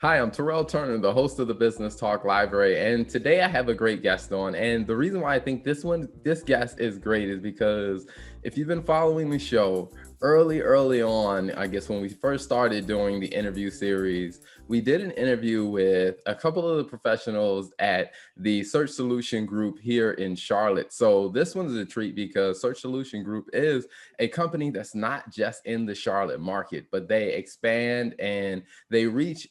Hi, I'm Terrell Turner, the host of the Business Talk Library, and today I have a great guest on. And the reason why I think this guest is great is because if you've been following the show early on, I guess when we first started doing the interview series, we did an interview with a couple of the professionals at the Search Solution Group here in Charlotte. So this one's a treat because Search Solution Group is a company that's not just in the Charlotte market, but they expand and they reach,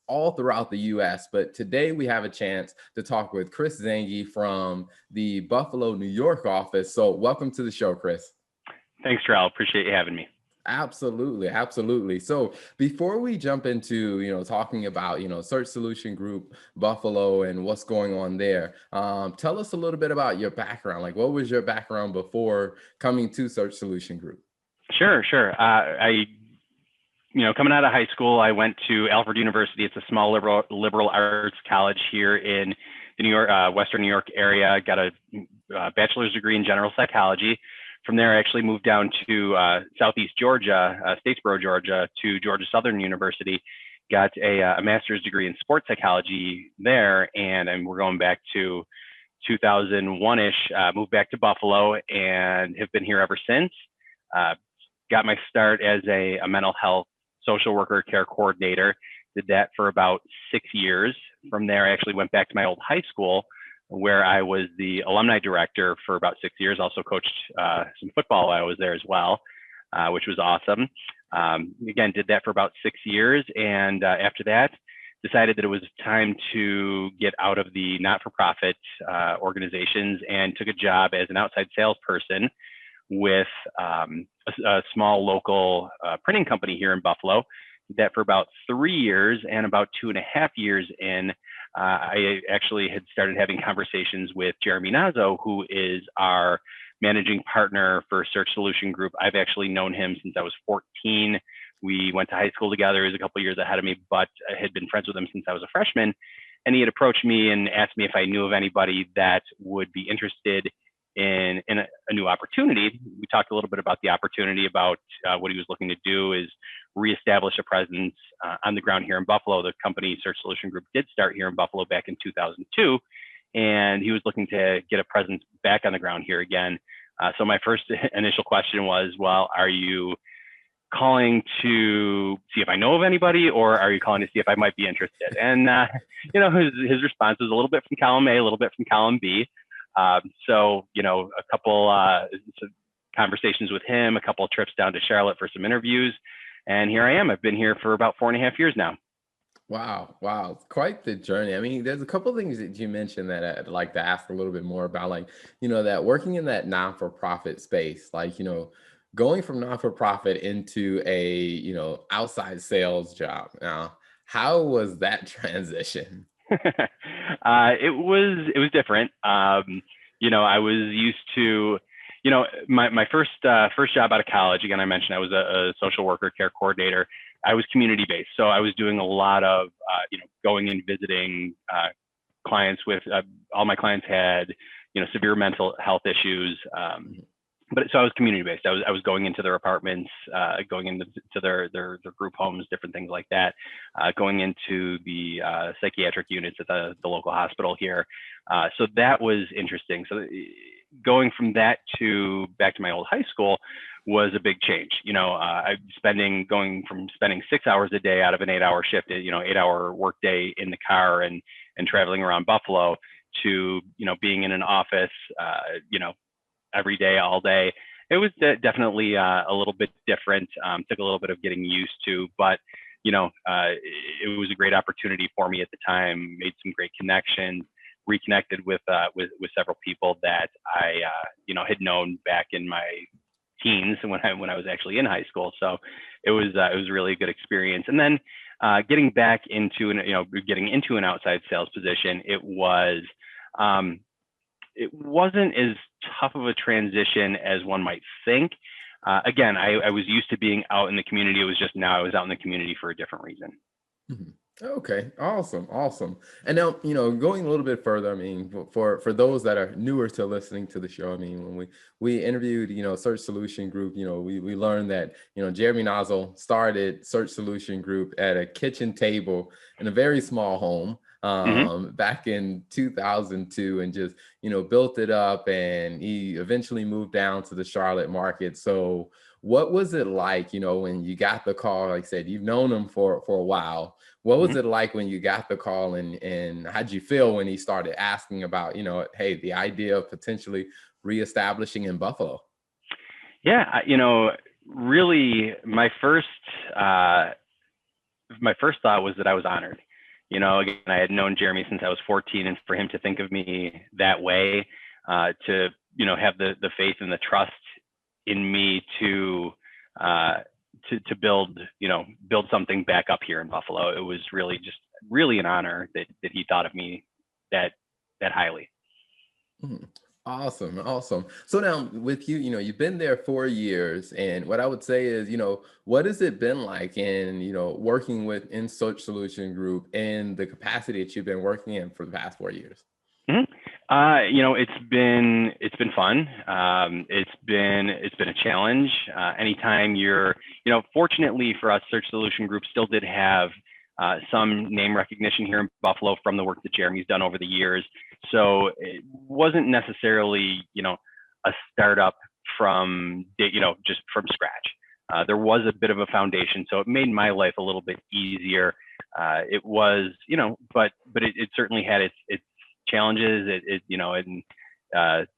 all throughout the US. But today we have a chance to talk with Chris Zanghi from the Buffalo, New York office. So welcome to the show, Chris. Thanks, Terrell. Appreciate you having me. Absolutely. So before we jump into, talking about, Search Solution Group, Buffalo, and what's going on there, tell us a little bit about your background. Like, what was your background before coming to Search Solution Group? Sure. Coming out of high school, I went to Alfred University. It's a small liberal arts college here in the New York, Western New York area. Got a bachelor's degree in general psychology. From there, I actually moved down to Southeast Georgia, Statesboro, Georgia, to Georgia Southern University. Got a master's degree in sports psychology there, and we're going back to 2001-ish. Moved back to Buffalo and have been here ever since. Got my start as a mental health social worker care coordinator. Did that for about 6 years. From there, I actually went back to my old high school where I was the alumni director for about 6 years. Also coached some football while I was there as well, which was awesome. Again, did that for about 6 years. And after that, decided that it was time to get out of the not-for-profit organizations and took a job as an outside salesperson with a small local printing company here in Buffalo. Did that for about 3 years, and about 2.5 years in, I actually had started having conversations with Jeremy Nazo, who is our managing partner for Search Solution Group. I've actually known him since I was 14. We went to high school together. He was a couple of years ahead of me, but I had been friends with him since I was a freshman. And he had approached me and asked me if I knew of anybody that would be interested in a new opportunity. We talked a little bit about the opportunity, about what he was looking to do is reestablish a presence on the ground here in Buffalo. The company Search Solution Group did start here in Buffalo back in 2002, and he was looking to get a presence back on the ground here again. So my first initial question was, well, are you calling to see if I know of anybody, or are you calling to see if I might be interested? And, his response was a little bit from column A, a little bit from column B. So, a couple conversations with him, a couple of trips down to Charlotte for some interviews. And here I am. I've been here for about 4.5 years now. Wow. Quite the journey. I mean, there's a couple of things that you mentioned that I'd like to ask a little bit more about, like, that working in that non-for-profit space, like, going from non-for-profit into a, outside sales job. Now, how was that transition? It was different. I was used to, my first job out of college. Again, I mentioned I was a social worker care coordinator. I was community based, so I was doing a lot of going and visiting clients with all my clients had severe mental health issues. But so I was community based. I was going into their apartments, going into their group homes, different things like that, going into the psychiatric units at the local hospital here. So that was interesting. So going from that to back to my old high school was a big change. Going from spending 6 hours a day out of an 8-hour shift, 8-hour work day in the car and traveling around Buffalo to being in an office, every day, all day. It was definitely a little bit different. Took a little bit of getting used to, but it was a great opportunity for me at the time. Made some great connections, reconnected with several people that I had known back in my teens when I was actually in high school. So it was really a good experience. And then getting back into getting into an outside sales position, it wasn't as tough of a transition as one might think. Again, I was used to being out in the community. It was just now I was out in the community for a different reason. Mhm. Okay, awesome, awesome. And now, going a little bit further, I mean, for those that are newer to listening to the show, I mean, when we interviewed, Search Solution Group, we learned that, Jeremy Nozzle started Search Solution Group at a kitchen table in a very small home Hmm. back in 2002, and just, built it up, and he eventually moved down to the Charlotte market. So what was it like, when you got the call? Like I said, you've known him for a while. What was Hmm. it like when you got the call, and how'd you feel when he started asking about, hey, the idea of potentially reestablishing in Buffalo? Yeah, really, uh, my first thought was that I was honored. Again, I had known Jeremy since I was 14, and for him to think of me that way, to have the faith and the trust in me uh, to build something back up here in Buffalo, it was really just really an honor that he thought of me that that highly. Mhm. Awesome, awesome. So now with you, you've been there 4 years, and what I would say is, what has it been like in, working with in Search Solution Group in the capacity that you've been working in for the past 4 years? Mhm. It's been fun. It's been a challenge. Anytime fortunately for us, Search Solution Group still did have some name recognition here in Buffalo from the work that Jeremy's done over the years. So it wasn't necessarily a startup just from scratch. There was a bit of a foundation, so it made my life a little bit easier. It was, but it certainly had its challenges. And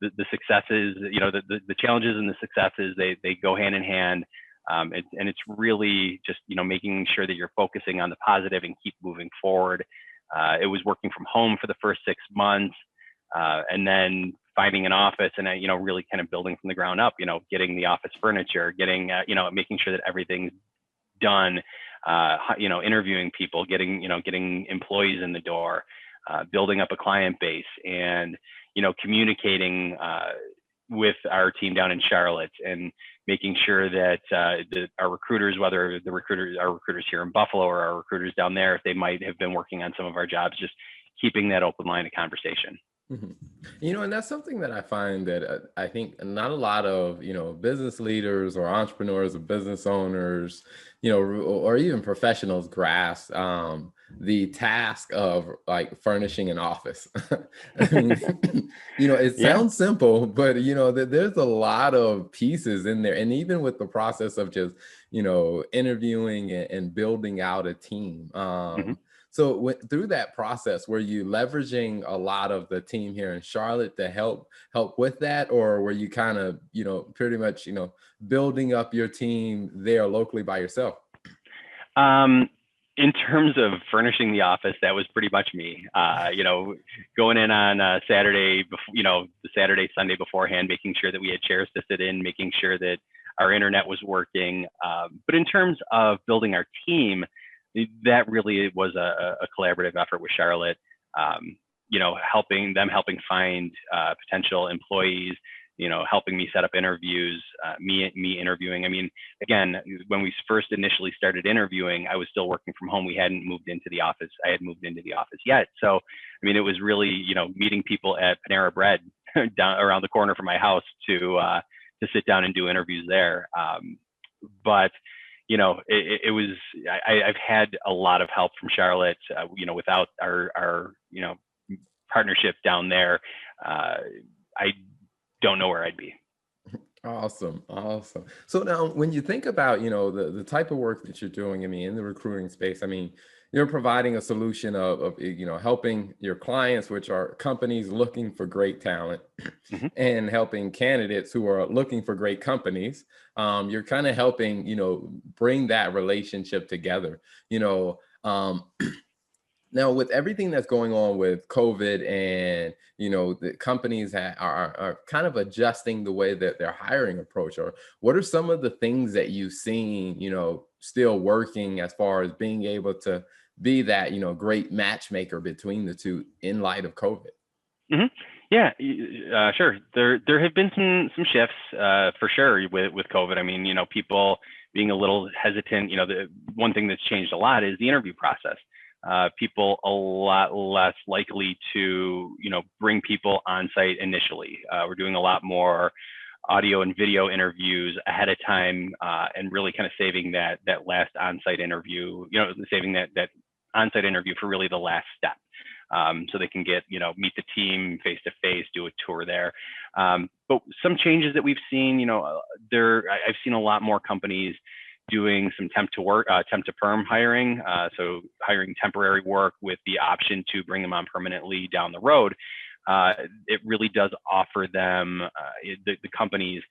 the successes, the challenges and the successes, they go hand in hand. And it's really just making sure that you're focusing on the positive and keep moving forward. It was working from home for the first 6 months, and then finding an office and really kind of building from the ground up. Getting the office furniture, getting making sure that everything's done. Interviewing people, getting employees in the door, building up a client base, and communicating with our team down in Charlotte, and making sure that our recruiters, whether our recruiters here in Buffalo or our recruiters down there, if they might have been working on some of our jobs, just keeping that open line of conversation. Mhm. And that's something that I find that I think not a lot of, business leaders or entrepreneurs or business owners, or even professionals grasp the task of like furnishing an office. I mean, it Yeah. sounds simple, but there's a lot of pieces in there. And even with the process of just, interviewing and building out a team. Hmm. So through that process, were you leveraging a lot of the team here in Charlotte to help with that, or were you kind of pretty much building up your team there locally by yourself? Um, in terms of furnishing the office, that was pretty much me. Going in on Saturday, the Saturday, Sunday beforehand, making sure that we had chairs to sit in, making sure that our internet was working. But in terms of building our team, that really was a collaborative effort with Charlotte. Helping find potential employees, helping me set up interviews, me interviewing. I mean, again, when we first initially started interviewing, I was still working from home. We hadn't moved into the office. I had moved into the office yet. So, I mean, it was really, meeting people at Panera Bread down around the corner from my house to sit down and do interviews there. But it was, I've had a lot of help from Charlotte. Without our partnership down there, I don't know where I'd be. Awesome, awesome. So now, when you think about the type of work that you're doing, I mean, in the recruiting space, I mean, you're providing a solution of helping your clients, which are companies looking for great talent, Hmm. and helping candidates who are looking for great companies. You're kind of helping bring that relationship together. You know, um, Now, with everything that's going on with COVID, and the companies are kind of adjusting the way that their hiring approach, or what are some of the things that you've seen, still working as far as being able to be that, great matchmaker between the two in light of COVID? Hmm. Yeah, sure. There have been some shifts for sure with COVID. I mean, people being a little hesitant. The one thing that's changed a lot is the interview process. people a lot less likely to, bring people on site initially. We're doing a lot more audio and video interviews ahead of time, and really kind of saving that last on-site interview, saving that on-site interview for really the last step. So they can get, meet the team face to face, do a tour there. But some changes that we've seen, I've seen a lot more companies doing some temp to perm hiring. So hiring temporary work with the option to bring them on permanently down the road. It really does offer them, the companies,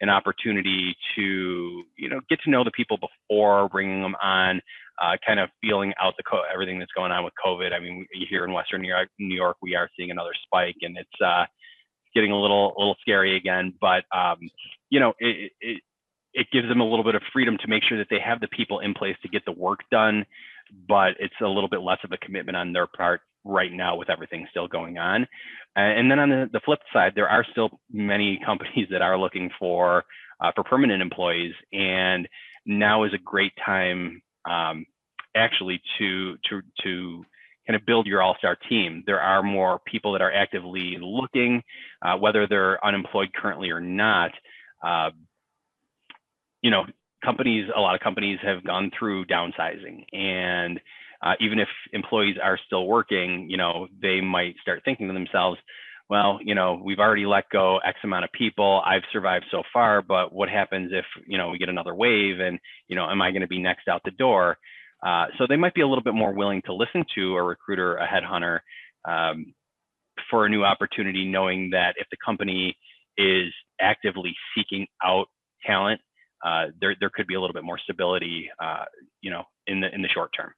an opportunity to, get to know the people before bringing them on, kind of feeling out everything that's going on with COVID. I mean, here in Western New York, we are seeing another spike, and it's getting a little scary again. But it gives them a little bit of freedom to make sure that they have the people in place to get the work done, but it's a little bit less of a commitment on their part right now with everything still going on. And then on the flip side, there are still many companies that are looking for permanent employees, and now is a great time actually to kind of build your all-star team. There are more people that are actively looking, whether they're unemployed currently or not. A lot of companies have gone through downsizing, and even if employees are still working, they might start thinking to themselves, well, we've already let go X amount of people. I've survived so far, but what happens if, we get another wave, and, am I going to be next out the door? So they might be a little bit more willing to listen to a recruiter, a headhunter, for a new opportunity, knowing that if the company is actively seeking out talent, there could be a little bit more stability, in the short term.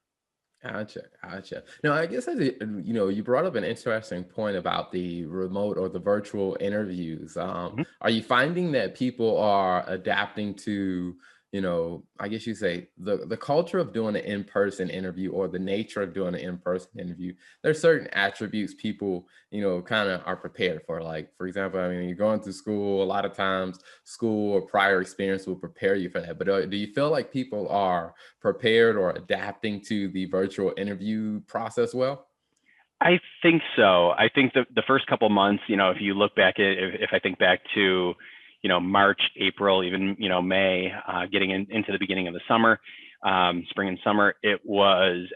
Gotcha. Now, I guess you brought up an interesting point about the remote or the virtual interviews. Are you finding that people are adapting to, I guess you say the culture of doing an in-person interview, or the nature of doing an in-person interview? There's certain attributes people, kind of are prepared for. Like, for example, I mean, you're going through school, a lot of times school or prior experience will prepare you for that. But do you feel like people are prepared or adapting to the virtual interview process well? I think so. I think the first couple months, if you look back if I think back to, March, April, even, May, getting into the beginning of the summer, spring and summer,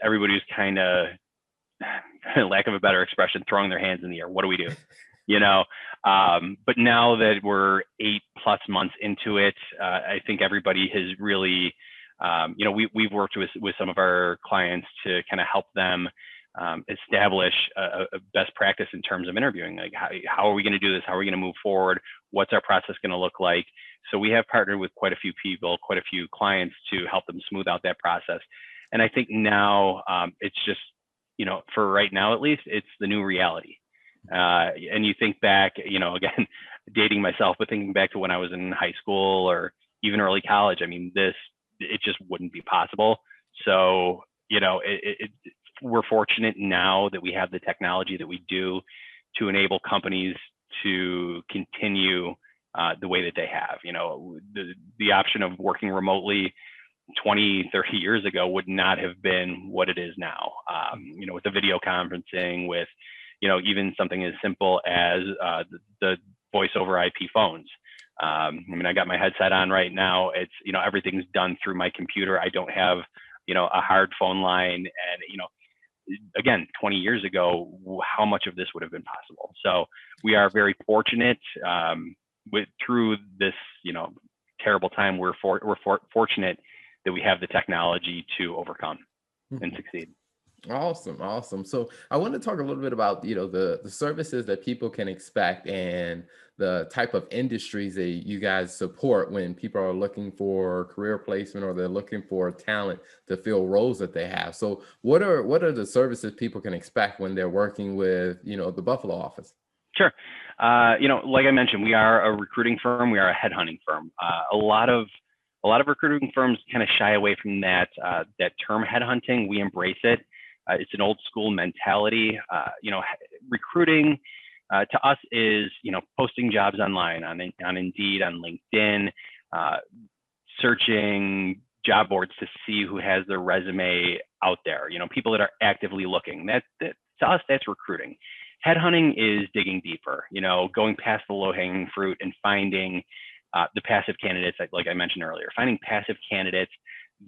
everybody was kind of, lack of a better expression, throwing their hands in the air. What do we do? But now that we're 8+ months into it, I think everybody has really, we've worked with some of our clients to kind of help them establish a best practice in terms of interviewing. Like, how are we going to do this? How are we going to move forward? What's our process going to look like? So we have partnered with quite a few people, quite a few clients, to help them smooth out that process. And I think now it's just, for right now at least, it's the new reality. And you think back, again, dating myself, but thinking back to when I was in high school or even early college, I mean, it just wouldn't be possible. So, we're fortunate now that we have the technology that we do to enable companies to continue the way that they have. The option of working remotely 20, 30 years ago would not have been what it is now. With the video conferencing, with, even something as simple as the voice over IP phones. I got my headset on right now. It's, everything's done through my computer. I don't have, a hard phone line. And, again, 20 years ago, how much of this would have been possible? So we are very fortunate through this, terrible time. We're fortunate that we have the technology to overcome and succeed. Awesome. So I want to talk a little bit about, the services that people can expect, and the type of industries that you guys support when people are looking for career placement, or they're looking for talent to fill roles that they have. So what are the services people can expect when they're working with, the Buffalo office? Sure. Like I mentioned, we are a recruiting firm. We are a headhunting firm. A lot of recruiting firms kind of shy away from that term headhunting. We embrace it. It's an old school mentality. Recruiting to us is, posting jobs online on Indeed, on LinkedIn, searching job boards to see who has their resume out there. People that are actively looking. That to us, that's recruiting. Headhunting is digging deeper. Going past the low-hanging fruit and finding the passive candidates, like I mentioned earlier, finding passive candidates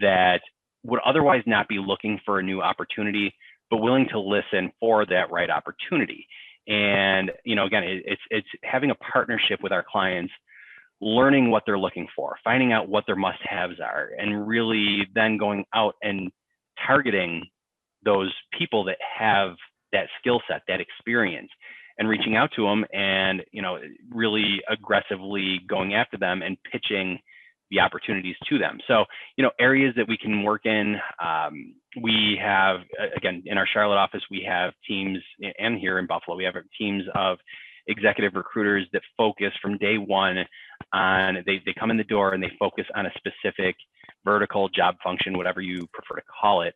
that would otherwise not be looking for a new opportunity, but willing to listen for that right opportunity. And again, it's having a partnership with our clients, learning what they're looking for, finding out what their must-haves are, and really then going out and targeting those people that have that skill set, that experience, and reaching out to them and really aggressively going after them and pitching the opportunities to them. So areas that we can work in, we have, again, in our Charlotte office, we have teams, and here in Buffalo we have teams of executive recruiters that focus from day one on, they come in the door and they focus on a specific vertical, job function, whatever you prefer to call it.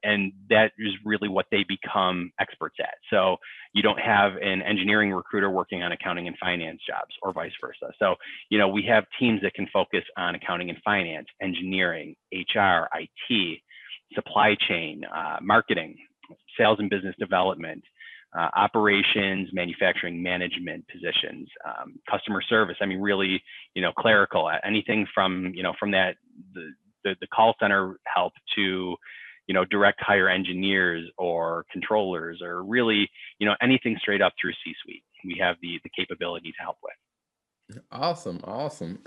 And that is really what they become experts at. So you don't have an engineering recruiter working on accounting and finance jobs, or vice versa. So, we have teams that can focus on accounting and finance, engineering, HR, IT, supply chain, marketing, sales and business development, operations, manufacturing management positions, customer service. I mean, really, clerical, anything from, from that, the call center help to, direct hire engineers or controllers, or really, anything straight up through C-suite. We have the capability to help with. Awesome. Awesome.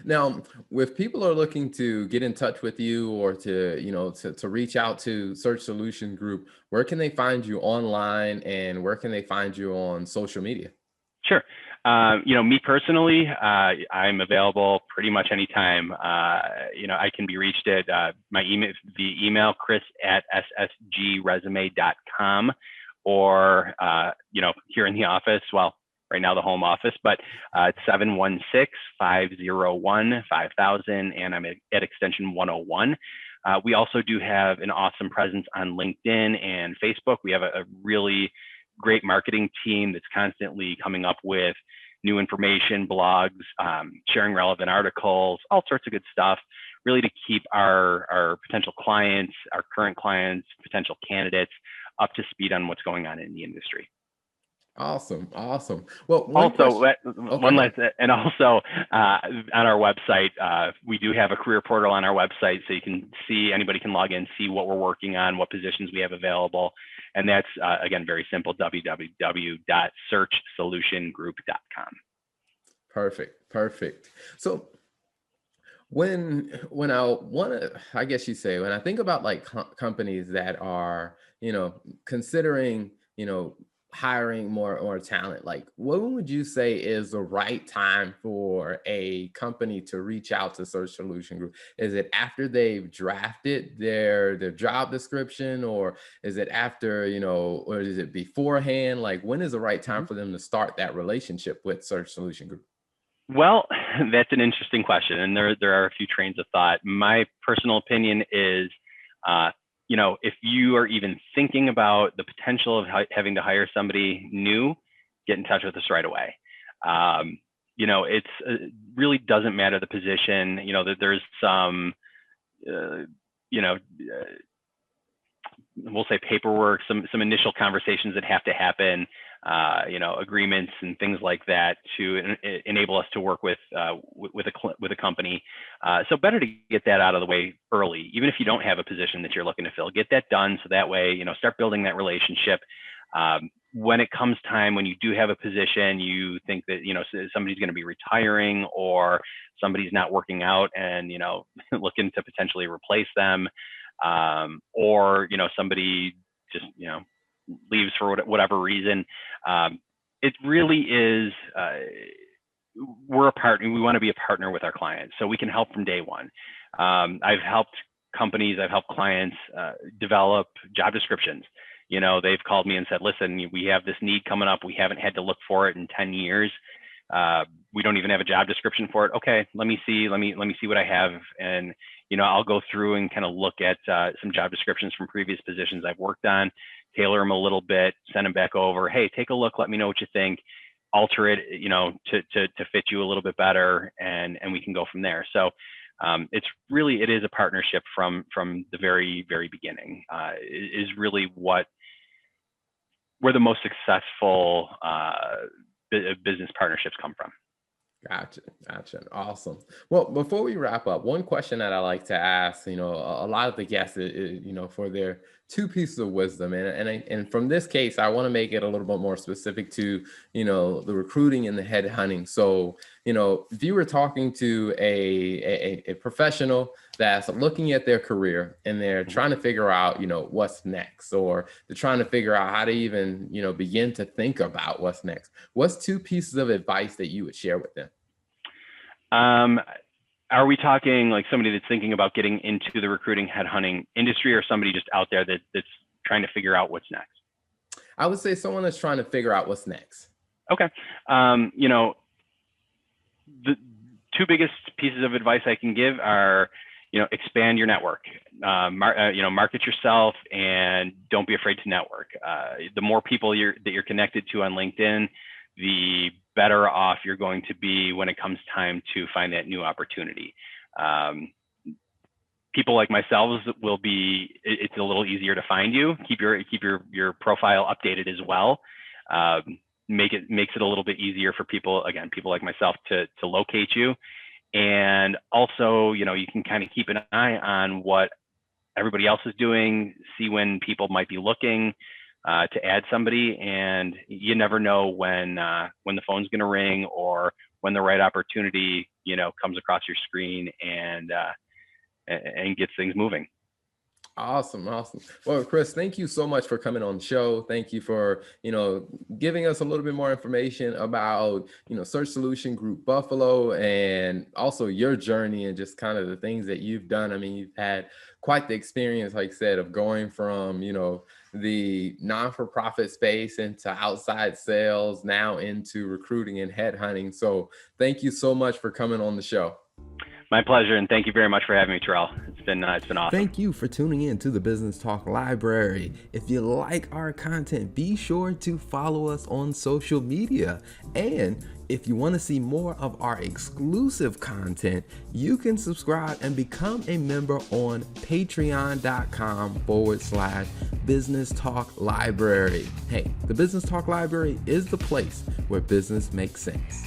Now, if people are looking to get in touch with you, or to reach out to Search Solution Group, where can they find you online, and where can they find you on social media? Sure. Me personally, I'm available pretty much anytime. I can be reached at my email via email, chris@ssgresume.com, or, here in the office, well, right now the home office, but it's 716-501-5000, and I'm at extension 101. We also do have an awesome presence on LinkedIn and Facebook. We have a really great marketing team that's constantly coming up with new information, blogs, sharing relevant articles, all sorts of good stuff, really to keep our potential clients, our current clients, potential candidates up to speed on what's going on in the industry. Awesome. Awesome. Well, also, one last, and also on our website, we do have a career portal on our website, so you can see, anybody can log in, see what we're working on, what positions we have available. And that's, again, very simple, www.searchsolutiongroup.com. Perfect. Perfect. So when I want to, I guess you say, when I think about like companies that are, considering, hiring more talent, like what would you say is the right time for a company to reach out to Search Solution Group? Is it after they've drafted their job description, or is it after, or is it beforehand? Like, when is the right time for them to start that relationship with Search Solution Group? Well, that's an interesting question, and there are a few trains of thought. My personal opinion is, if you are even thinking about the potential of having to hire somebody new, get in touch with us right away. It really doesn't matter the position. That there's some, we'll say paperwork, some initial conversations that have to happen, agreements and things like that to enable us to work with a company. So better to get that out of the way early, even if you don't have a position that you're looking to fill. Get that done, so that way, start building that relationship. When it comes time, when you do have a position, you think that somebody's going to be retiring, or somebody's not working out, and looking to potentially replace them, or somebody just leaves for whatever reason. It really is, we're a partner. We want to be a partner with our clients, so we can help from day one. I've helped companies, I've helped clients develop job descriptions. They've called me and said, listen, we have this need coming up. We haven't had to look for it in 10 years. We don't even have a job description for it. Okay, let me see what I have. And, I'll go through and kind of look at some job descriptions from previous positions I've worked on, tailor them a little bit, send them back over. Hey, take a look. Let me know what you think. Alter it, to fit you a little bit better, and we can go from there. So It is a partnership from the very, very beginning. Is really where the most successful business partnerships come from. Gotcha. Awesome. Well, before we wrap up, one question that I like to ask, a lot of the guests, for their two pieces of wisdom, and from this case, I want to make it a little bit more specific to, the recruiting and the headhunting. So, if you were talking to a professional that's looking at their career and they're trying to figure out, what's next, or they're trying to figure out how to even, begin to think about what's next, what's two pieces of advice that you would share with them? Are we talking like somebody that's thinking about getting into the recruiting headhunting industry, or somebody just out there that's trying to figure out what's next? I would say someone that's trying to figure out what's next. Okay. The two biggest pieces of advice I can give are, expand your network, market yourself, and don't be afraid to network. The more people that you're connected to on LinkedIn, the better off you're going to be when it comes time to find that new opportunity. People like myself it's a little easier to find you. Keep your profile updated as well. Makes it a little bit easier for people like myself to locate you. And also, you can kind of keep an eye on what everybody else is doing, see when people might be looking to add somebody, and you never know when the phone's going to ring, or when the right opportunity, comes across your screen and gets things moving. Awesome. Well, Chris, thank you so much for coming on the show. Thank you for, giving us a little bit more information about, Search Solution Group Buffalo, and also your journey and just kind of the things that you've done. I mean, you've had quite the experience, like I said, of going from, the non-for-profit space into outside sales, now into recruiting and headhunting. So thank you so much for coming on the show. My pleasure, and thank you very much for having me, Terrell. It's been awesome. Thank you for tuning in to the Business Talk Library. If you like our content, be sure to follow us on social media. And if you want to see more of our exclusive content, you can subscribe and become a member on patreon.com/Business Talk Library. Hey, the Business Talk Library is the place where business makes sense.